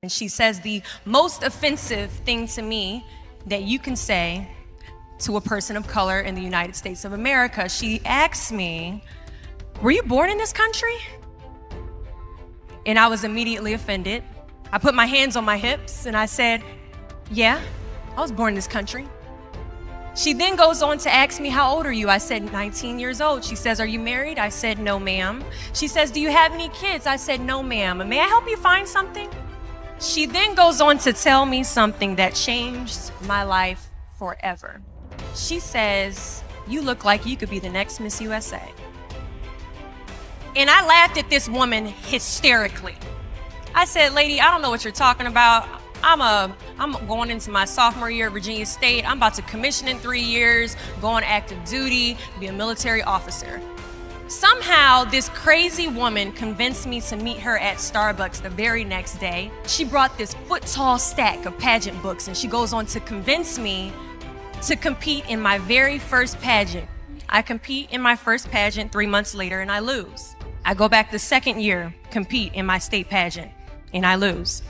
And she says the most offensive thing to me that you can say to a person of color in the United States of America. She asks me, "Were you born in this country?" And I was immediately offended. I put my hands on my hips and I said, "Yeah, I was born in this country." She then goes on to ask me, "How old are you?" I said, 19 years old. She says, "Are you married?" I said, "No, ma'am." She says, "Do you have any kids?" I said, "No, ma'am." "May I help you find something?" She then goes on to tell me something that changed my life forever. She says, "You look like you could be the next Miss USA." And I laughed at this woman hysterically. I said, "Lady, I don't know what you're talking about. I'm going into my sophomore year at Virginia State. I'm about to commission in 3 years, go on active duty, be a military officer." Somehow, this crazy woman convinced me to meet her at Starbucks the very next day. She brought this foot-tall stack of pageant books, and she goes on to convince me to compete in my very first pageant. I compete in my first pageant 3 months later, and I lose. I go back the second year, compete in my state pageant, and I lose.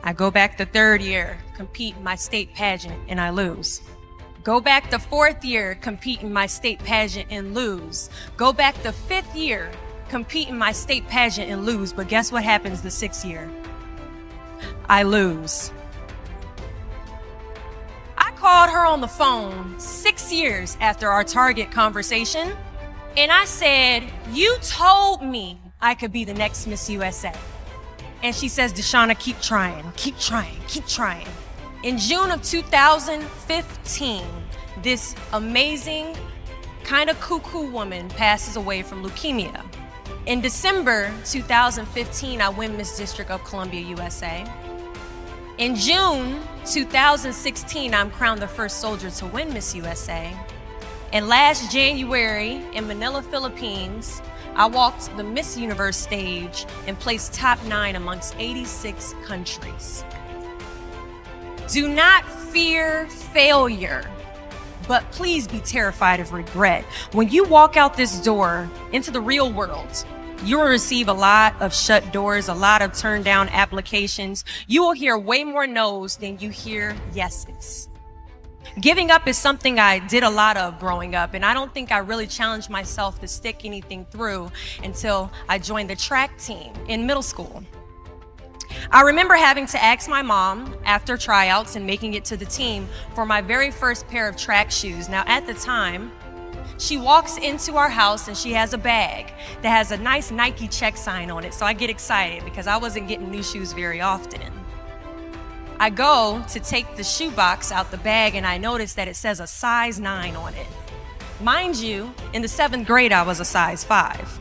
I go back the third year, compete in my state pageant, and I lose. Go back the fourth year, compete in my state pageant and lose. Go back the fifth year, compete in my state pageant and lose. But guess what happens the sixth year? I lose. I called her on the phone 6 years after our Target conversation, and I said, "You told me I could be the next Miss USA." And she says, "Deshauna, keep trying, keep trying, keep trying." In June of 2015, this amazing, kind of cuckoo woman passes away from leukemia. In December 2015, I win Miss District of Columbia, USA. In June 2016, I'm crowned the first soldier to win Miss USA. And last January in Manila, Philippines, I walked the Miss Universe stage and placed top 9 amongst 86 countries. Do not fear failure, but please be terrified of regret. When you walk out this door into the real world, you will receive a lot of shut doors, a lot of turned down applications. You will hear way more no's than you hear yeses. Giving up is something I did a lot of growing up, and I don't think I really challenged myself to stick anything through until I joined the track team in middle school. I remember having to ask my mom after tryouts and making it to the team for my very first pair of track shoes. Now, at the time, she walks into our house and she has a bag that has a nice Nike check sign on it. So I get excited because I wasn't getting new shoes very often. I go to take the shoe box out the bag and I notice that it says a size 9 on it. Mind you, in the 7th grade, I was a size 5.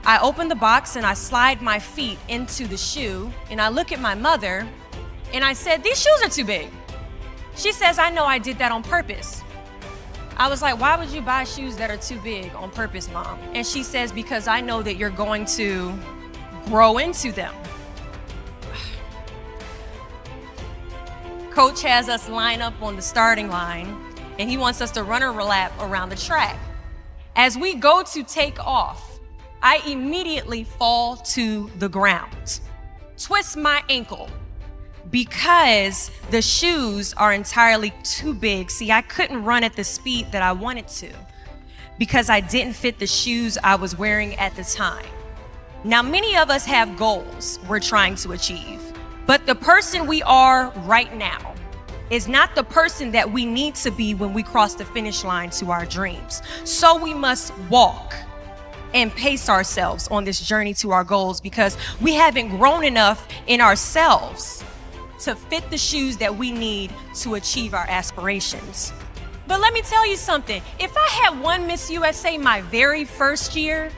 I open the box and I slide my feet into the shoe and I look at my mother and I said, "These shoes are too big." She says, "I know I did that on purpose." I was like, "Why would you buy shoes that are too big on purpose, Mom?" And she says, "Because I know that you're going to grow into them." Coach has us line up on the starting line and he wants us to run a lap around the track. As we go to take off, I immediately fall to the ground, twist my ankle because the shoes are entirely too big. See, I couldn't run at the speed that I wanted to because I didn't fit the shoes I was wearing at the time. Now, many of us have goals we're trying to achieve, but the person we are right now is not the person that we need to be when we cross the finish line to our dreams. So we must walk and pace ourselves on this journey to our goals because we haven't grown enough in ourselves to fit the shoes that we need to achieve our aspirations. But let me tell you something. If I had won Miss USA my very first year,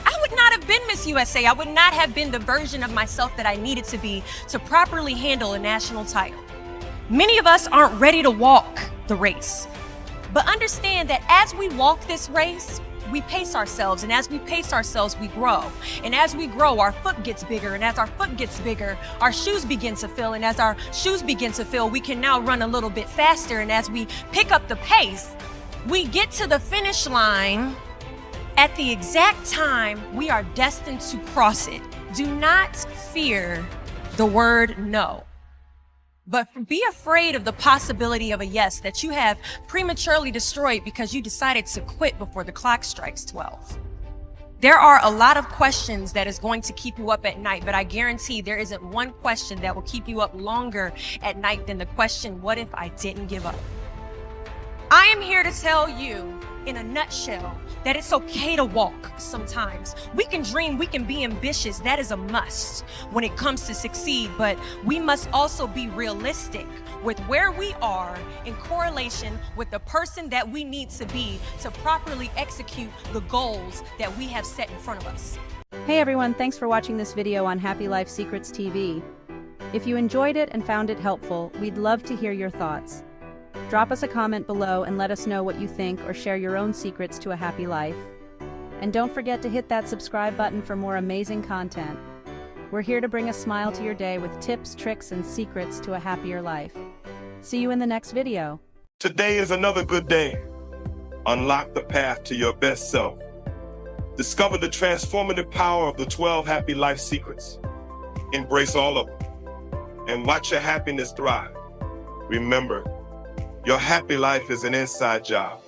I would not have been Miss USA. I would not have been the version of myself that I needed to be to properly handle a national title. Many of us aren't ready to walk the race. But understand that as we walk this race, we pace ourselves, and as we pace ourselves, we grow. And as we grow, our foot gets bigger, and as our foot gets bigger, our shoes begin to fill, and as our shoes begin to fill, we can now run a little bit faster, and as we pick up the pace, we get to the finish line at the exact time we are destined to cross it. Do not fear the word no. But be afraid of the possibility of a yes that you have prematurely destroyed because you decided to quit before the clock strikes 12. There are a lot of questions that is going to keep you up at night, but I guarantee there isn't one question that will keep you up longer at night than the question, what if I didn't give up? I am here to tell you in a nutshell that it's okay to walk sometimes. We can dream, we can be ambitious. That is a must when it comes to succeed, but we must also be realistic with where we are in correlation with the person that we need to be to properly execute the goals that we have set in front of us. Hey everyone, thanks for watching this video on Happy Life Secrets TV. If you enjoyed it and found it helpful, we'd love to hear your thoughts. Drop us a comment below and let us know what you think or share your own secrets to a happy life. And don't forget to hit that subscribe button for more amazing content. We're here to bring a smile to your day with tips, tricks, and secrets to a happier life. See you in the next video. Today is another good day. Unlock the path to your best self. Discover the transformative power of the 12 happy life secrets. Embrace all of them and watch your happiness thrive. Remember, your happy life is an inside job.